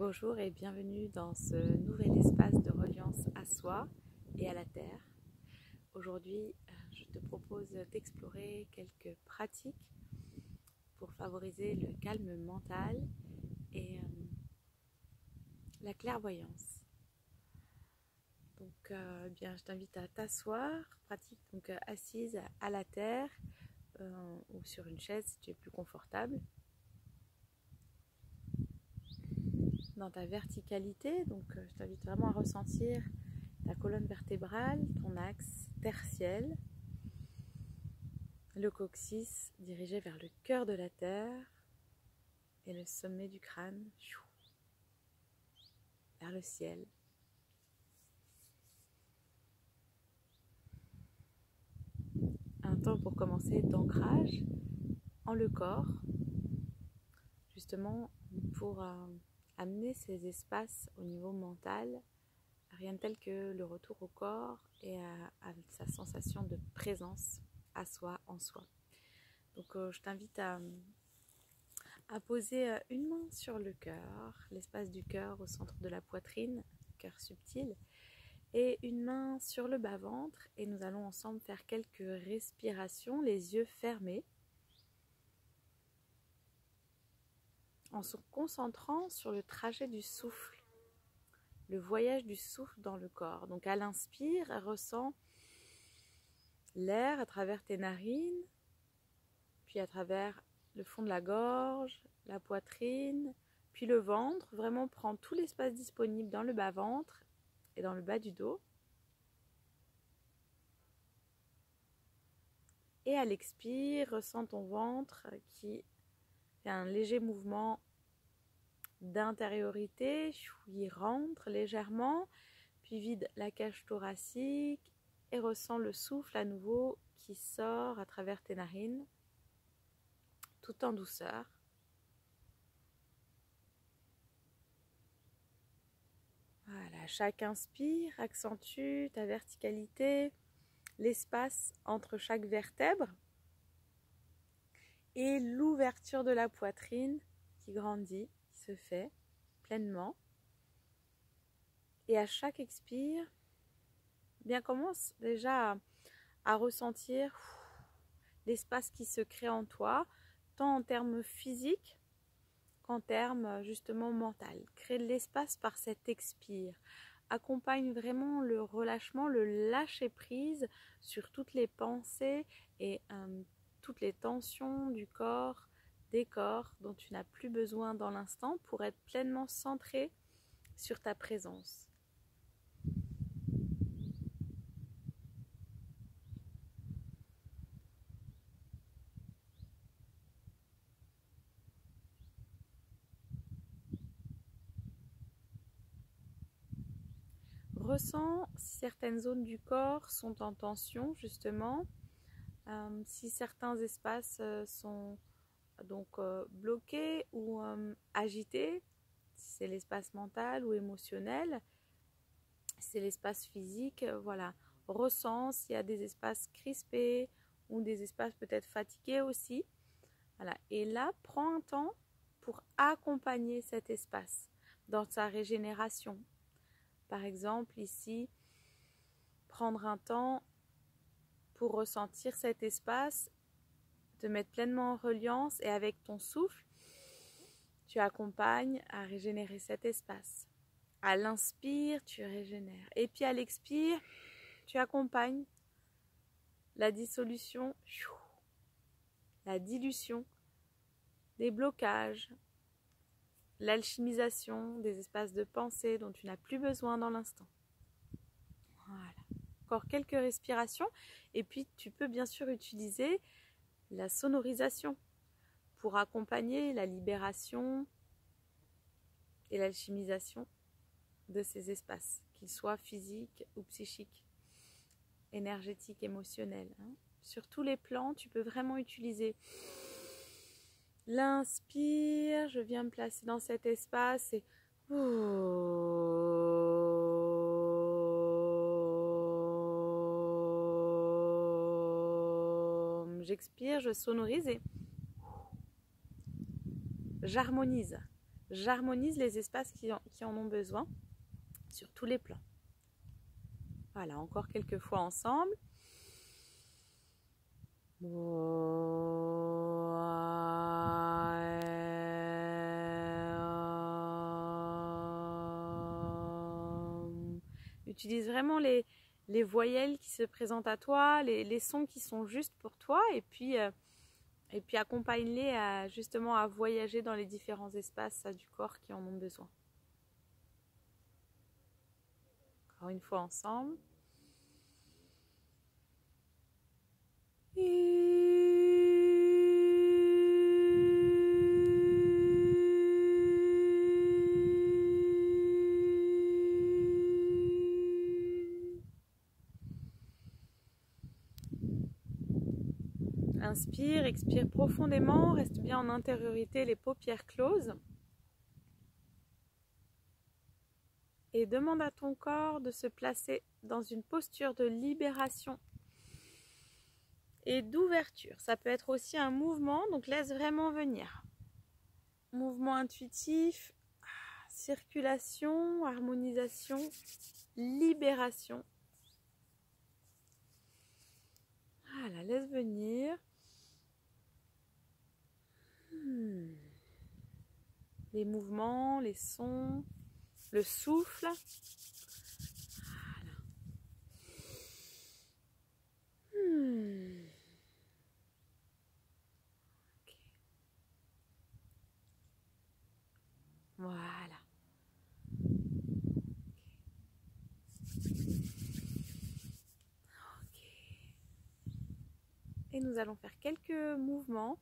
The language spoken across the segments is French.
Bonjour et bienvenue dans ce nouvel espace de reliance à soi et à la terre. Aujourd'hui, je te propose d'explorer quelques pratiques pour favoriser le calme mental et la clairvoyance. Donc, bien, je t'invite à t'asseoir, pratique donc assise à la terre ou sur une chaise si tu es plus confortable. Dans ta verticalité, donc je t'invite vraiment à ressentir ta colonne vertébrale, ton axe tertiel, le coccyx dirigé vers le cœur de la terre et le sommet du crâne vers le ciel. Un temps pour commencer d'ancrage en le corps, justement pour amener ces espaces au niveau mental, rien de tel que le retour au corps et à sa sensation de présence à soi, en soi. Donc je t'invite à poser une main sur le cœur, l'espace du cœur au centre de la poitrine, cœur subtil, et une main sur le bas-ventre, et nous allons ensemble faire quelques respirations, les yeux fermés, en se concentrant sur le trajet du souffle, le voyage du souffle dans le corps. Donc à l'inspire, ressens l'air à travers tes narines, puis à travers le fond de la gorge, la poitrine, puis le ventre. Vraiment prends tout l'espace disponible dans le bas-ventre et dans le bas du dos. Et à l'expire, ressens ton ventre qui fait un léger mouvement d'intériorité, il rentre légèrement, puis vide la cage thoracique et ressens le souffle à nouveau qui sort à travers tes narines, tout en douceur. Voilà, chaque inspire accentue ta verticalité, l'espace entre chaque vertèbre et l'ouverture de la poitrine qui grandit, qui se fait pleinement. Et à chaque expire, bien commence déjà à ressentir l'espace qui se crée en toi, tant en termes physiques qu'en termes justement mental. Crée de l'espace par cet expire. Accompagne vraiment le relâchement, le lâcher prise sur toutes les pensées et toutes les tensions du corps, des corps dont tu n'as plus besoin dans l'instant pour être pleinement centré sur ta présence. Ressens si certaines zones du corps sont en tension justement, si certains espaces sont donc bloqués ou agités, si c'est l'espace mental ou émotionnel, si c'est l'espace physique, voilà. Ressens s'il y a des espaces crispés ou des espaces peut-être fatigués aussi. Voilà. Et là, prends un temps pour accompagner cet espace dans sa régénération. Par exemple, ici, prendre un temps pour ressentir cet espace, te mettre pleinement en reliance et avec ton souffle, tu accompagnes à régénérer cet espace. À l'inspire, tu régénères. Et puis à l'expire, tu accompagnes la dissolution, la dilution des blocages, l'alchimisation des espaces de pensée dont tu n'as plus besoin dans l'instant. Voilà. Encore quelques respirations et puis tu peux bien sûr utiliser la sonorisation pour accompagner la libération et l'alchimisation de ces espaces, qu'ils soient physiques ou psychiques, énergétiques, émotionnels. Sur tous les plans, tu peux vraiment utiliser l'inspire, je viens me placer dans cet espace et j'expire, je sonorise et j'harmonise j'harmonise les espaces qui en ont besoin sur tous les plans. Voilà, encore quelques fois ensemble. Utilise vraiment les voyelles qui se présentent à toi, les sons qui sont justes pour toi, et puis accompagne-les justement à voyager dans les différents espaces du corps qui en ont besoin. Encore une fois ensemble. Inspire, expire profondément, reste bien en intériorité, les paupières closes. Et demande à ton corps de se placer dans une posture de libération et d'ouverture. Ça peut être aussi un mouvement, donc laisse vraiment venir. Mouvement intuitif, circulation, harmonisation, libération. Voilà, laisse venir. Les mouvements, les sons, le souffle. Voilà. Okay. Voilà. Okay. Et nous allons faire quelques mouvements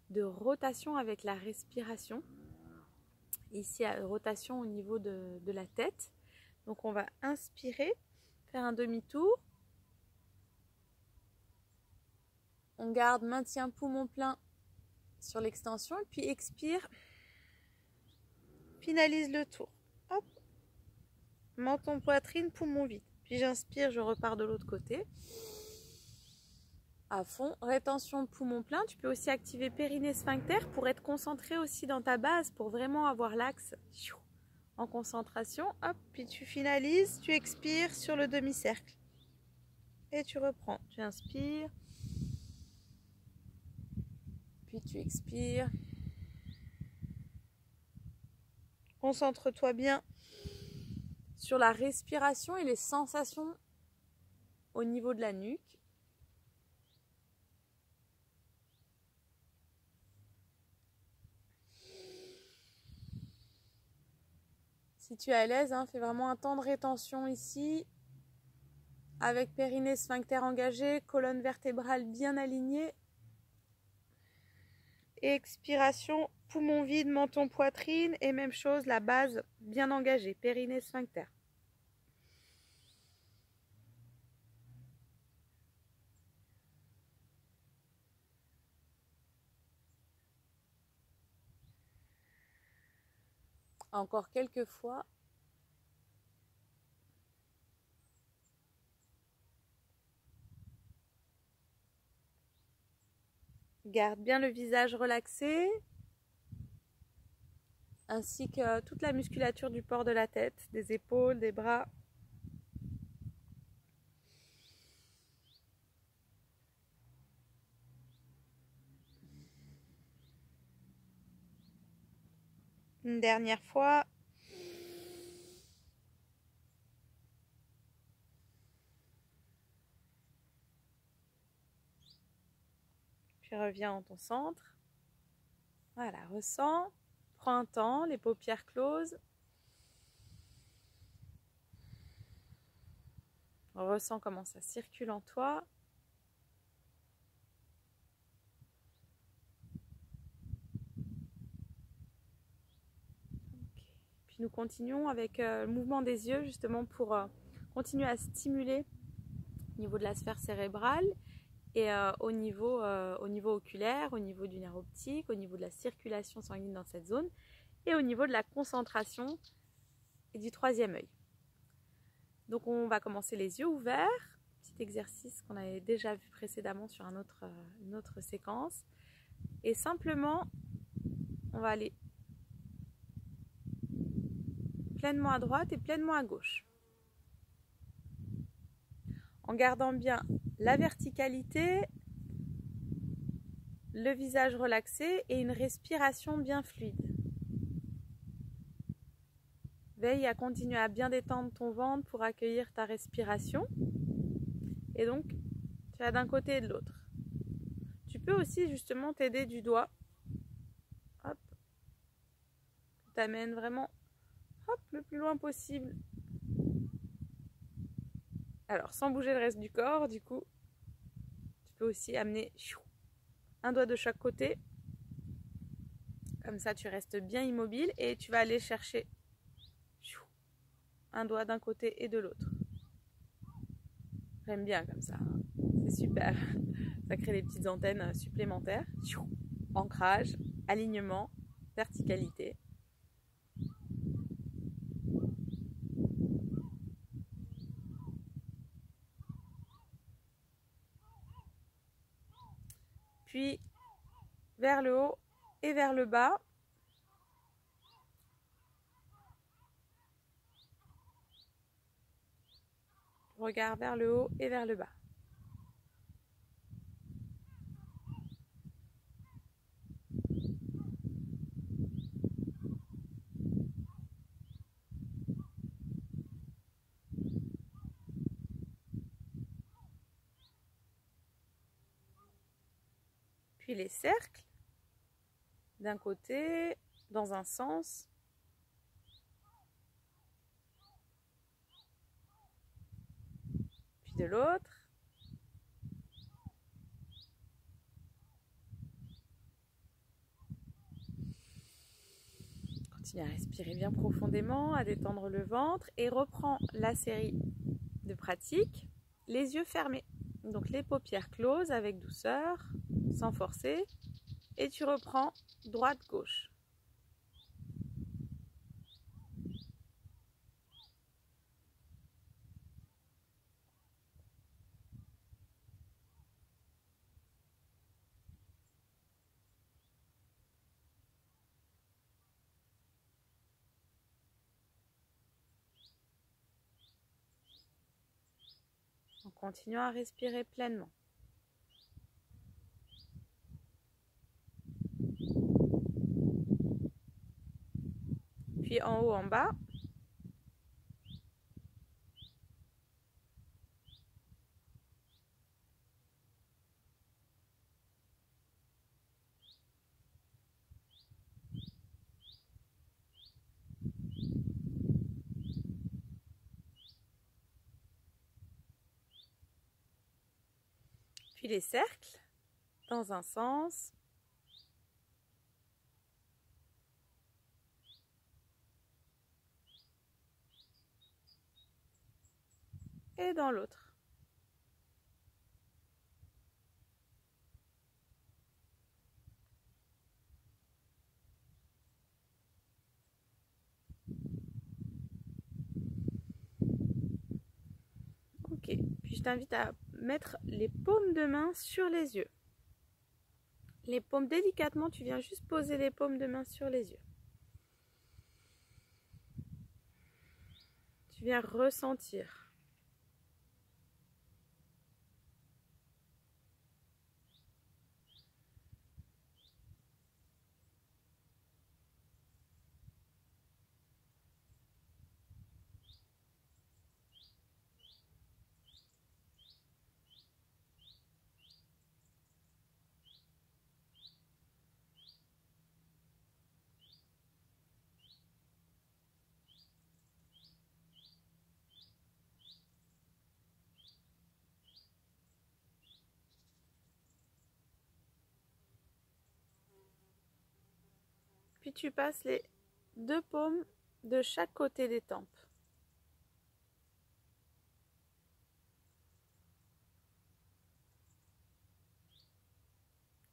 de rotation avec la respiration. Ici, rotation au niveau de la tête. Donc, on va inspirer, faire un demi-tour. On garde, maintient poumon plein sur l'extension. Et puis, expire. Finalise le tour. Hop. Menton, poitrine, poumon vide. Puis, j'inspire, je repars de l'autre côté. À fond, rétention poumon plein. Tu peux aussi activer périnée sphincter pour être concentré aussi dans ta base, pour vraiment avoir l'axe en concentration. Hop, puis tu finalises, tu expires sur le demi-cercle. Et tu reprends. Tu inspires. Puis tu expires. Concentre-toi bien sur la respiration et les sensations au niveau de la nuque. Si tu es à l'aise, fais vraiment un temps de rétention ici, avec périnée sphincter engagé, colonne vertébrale bien alignée. Et expiration, poumon vide, menton, poitrine. Et même chose, la base bien engagée, périnée sphincter. Encore quelques fois. Garde bien le visage relaxé, ainsi que toute la musculature du port de la tête, des épaules, des bras. Une dernière fois. Puis reviens en ton centre. Voilà, ressens. Prends un temps, les paupières closes. Ressens comment ça circule en toi. Okay. Puis nous continuons avec le mouvement des yeux, justement pour continuer à stimuler au niveau de la sphère cérébrale et au niveau oculaire, au niveau du nerf optique, au niveau de la circulation sanguine dans cette zone et au niveau de la concentration et du troisième œil. Donc on va commencer les yeux ouverts, petit exercice qu'on avait déjà vu précédemment sur une autre séquence. Et simplement, on va aller pleinement à droite et pleinement à gauche. En gardant bien la verticalité, le visage relaxé et une respiration bien fluide. Veille à continuer à bien détendre ton ventre pour accueillir ta respiration. Et donc, tu vas d'un côté et de l'autre. Tu peux aussi justement t'aider du doigt. Hop. Tu t'amènes vraiment le plus loin possible. Alors, sans bouger le reste du corps, du coup, tu peux aussi amener un doigt de chaque côté. Comme ça, tu restes bien immobile et tu vas aller chercher un doigt d'un côté et de l'autre. J'aime bien comme ça. C'est super. Ça crée des petites antennes supplémentaires. Ancrage, alignement, verticalité. Puis vers le haut et vers le bas. Regard vers le haut et vers le bas. Puis les cercles, d'un côté, dans un sens. Puis de l'autre. Continue à respirer bien profondément, à détendre le ventre et reprends la série de pratiques, les yeux fermés. Donc les paupières closes avec douceur, sans forcer. Et tu reprends droite-gauche. En continuant à respirer pleinement. Puis en haut, en bas. Puis les cercles, dans un sens. Et dans l'autre. Ok, puis je t'invite à mettre les paumes de main sur les yeux. Les paumes délicatement, tu viens juste poser les paumes de main sur les yeux. Tu viens ressentir. Puis tu passes les deux paumes de chaque côté des tempes.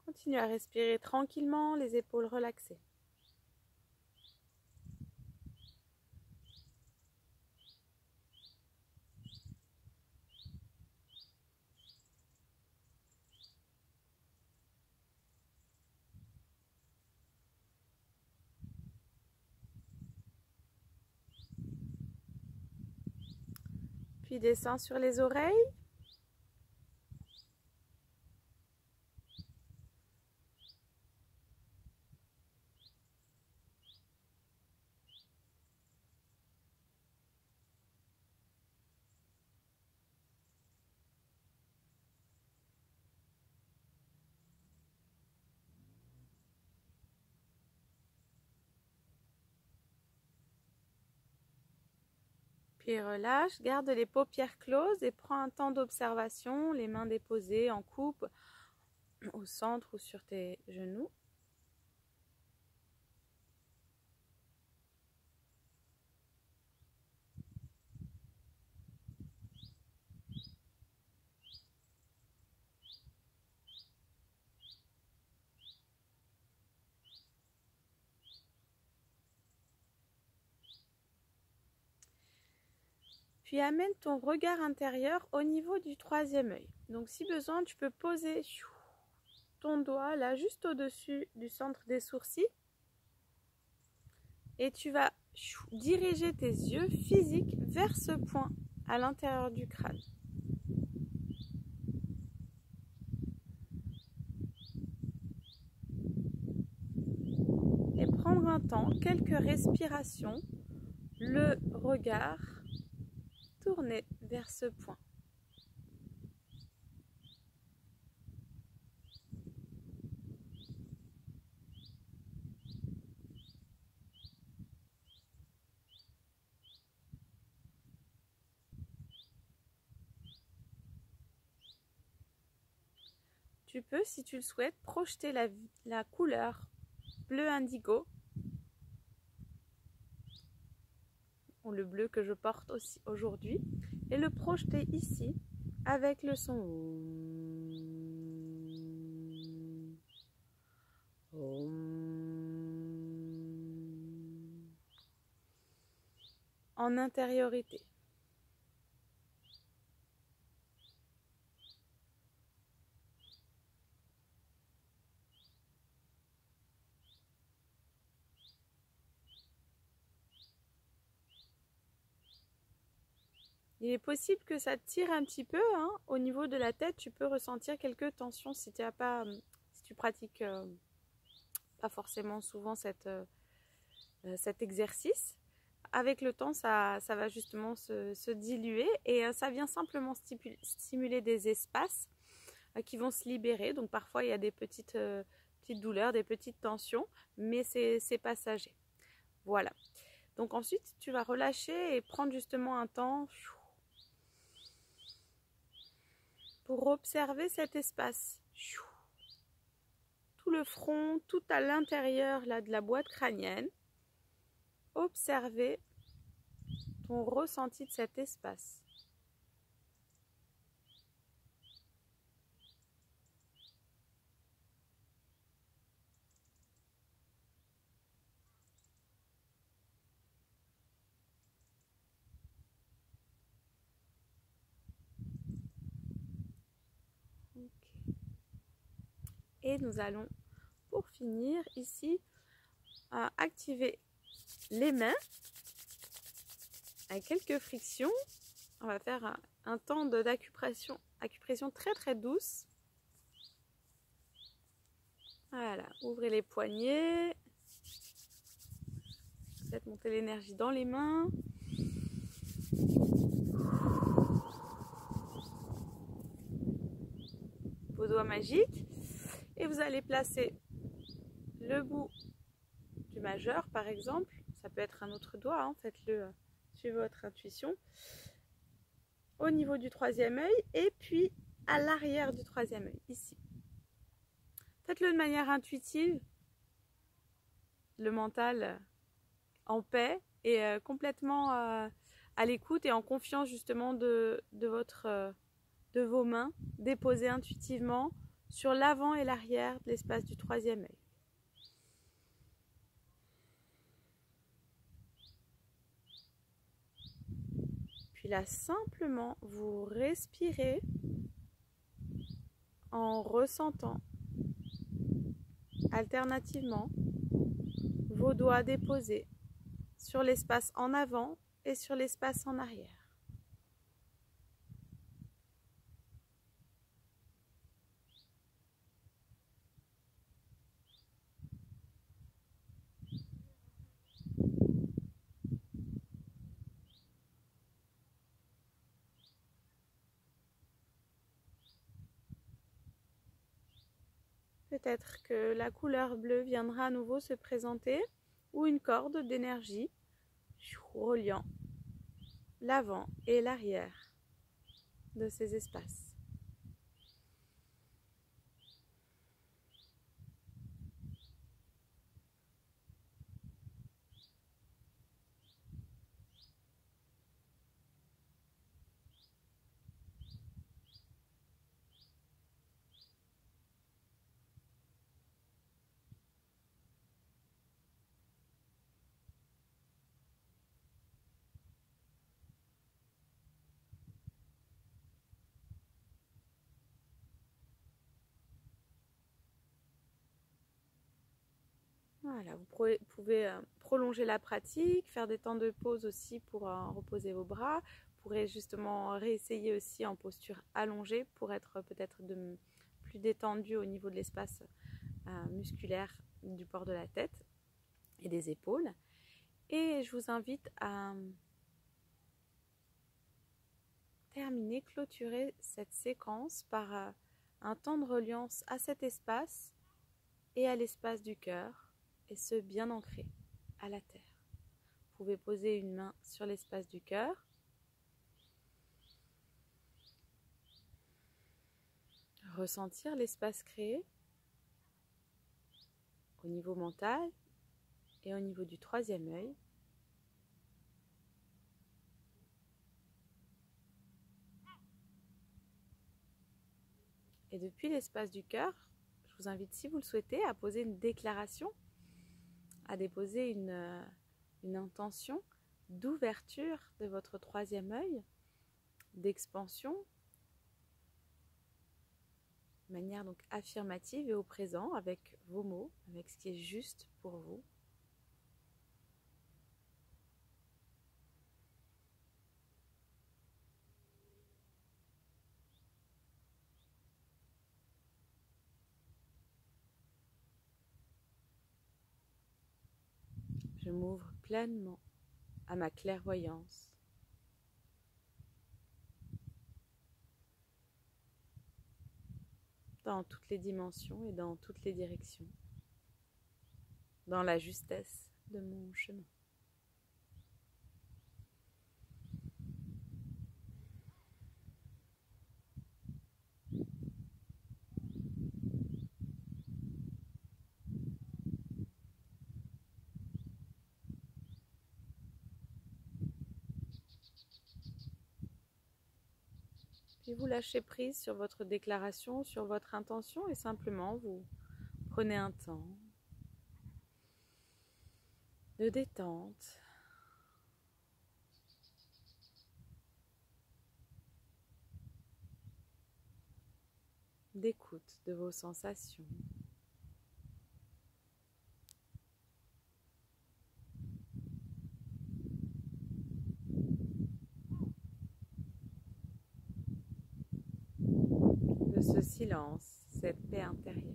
Continue à respirer tranquillement, les épaules relaxées. puis descends sur les oreilles. Puis relâche, garde les paupières closes et prends un temps d'observation, les mains déposées en coupe au centre ou sur tes genoux. Puis amène ton regard intérieur au niveau du troisième œil. Donc si besoin, tu peux poser ton doigt là juste au-dessus du centre des sourcils. Et tu vas diriger tes yeux physiques vers ce point à l'intérieur du crâne. Et prendre un temps, quelques respirations, le regard tourné vers ce point. Tu peux, si tu le souhaites, projeter la couleur bleu indigo, ou le bleu que je porte aussi aujourd'hui, et le projeter ici avec le son en intériorité. Il est possible que ça tire un petit peu, hein. Au niveau de la tête, tu peux ressentir quelques tensions si tu pratiques pas forcément souvent cet exercice. Avec le temps, ça va justement se diluer et ça vient simplement stimuler des espaces qui vont se libérer. Donc parfois, il y a des petites douleurs, des petites tensions, mais c'est passager. Voilà. Donc ensuite, tu vas relâcher et prendre justement un temps pour observer cet espace. Tout le front, tout à l'intérieur là, de la boîte crânienne. Observer ton ressenti de cet espace. Et nous allons, pour finir, ici, activer les mains avec quelques frictions. On va faire un temps d'acupression très très douce. Voilà, ouvrez les poignets. Faites monter l'énergie dans les mains. Vos doigts magiques. Et vous allez placer le bout du majeur, par exemple. Ça peut être un autre doigt, hein. Faites-le suivez votre intuition. Au niveau du troisième œil et puis à l'arrière du troisième œil, ici. Faites-le de manière intuitive, le mental en paix et complètement à l'écoute et en confiance justement de vos mains déposées intuitivement sur l'avant et l'arrière de l'espace du troisième œil. Puis là, simplement, vous respirez en ressentant alternativement vos doigts déposés sur l'espace en avant et sur l'espace en arrière. peut-être que la couleur bleue viendra à nouveau se présenter ou une corde d'énergie reliant l'avant et l'arrière de ces espaces. Voilà, vous pouvez prolonger la pratique, faire des temps de pause aussi pour reposer vos bras. Vous pourrez justement réessayer aussi en posture allongée pour être peut-être plus détendu au niveau de l'espace musculaire du port de la tête et des épaules. Et je vous invite à terminer, clôturer cette séquence par un temps de reliance à cet espace et à l'espace du cœur. Et ce, bien ancré à la terre. Vous pouvez poser une main sur l'espace du cœur. Ressentir l'espace créé au niveau mental et au niveau du troisième œil. Et depuis l'espace du cœur, je vous invite, si vous le souhaitez, à poser une déclaration, à déposer une intention d'ouverture de votre troisième œil, d'expansion, de manière donc affirmative et au présent, avec vos mots, avec ce qui est juste pour vous. Je m'ouvre pleinement à ma clairvoyance. Dans toutes les dimensions et dans toutes les directions. Dans la justesse de mon chemin. Puis vous lâchez prise sur votre déclaration, sur votre intention et simplement vous prenez un temps de détente, d'écoute de vos sensations. De ce silence, cette paix intérieure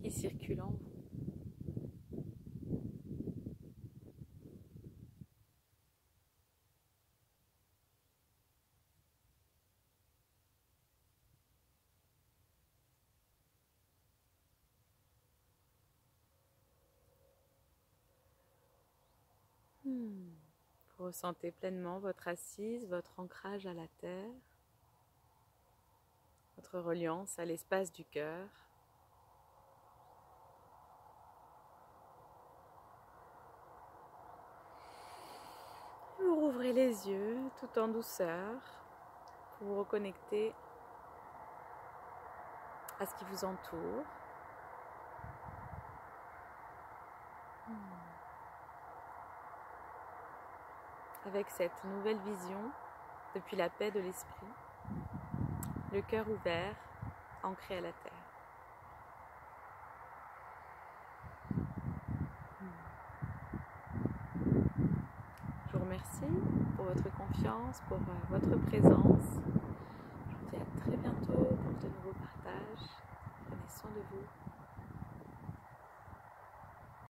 qui circule en vous. Vous ressentez pleinement votre assise, votre ancrage à la terre, votre reliance à l'espace du cœur. Vous rouvrez les yeux tout en douceur pour vous reconnecter à ce qui vous entoure. Avec cette nouvelle vision, depuis la paix de l'esprit, le cœur ouvert, ancré à la terre. Je vous remercie pour votre confiance, pour votre présence.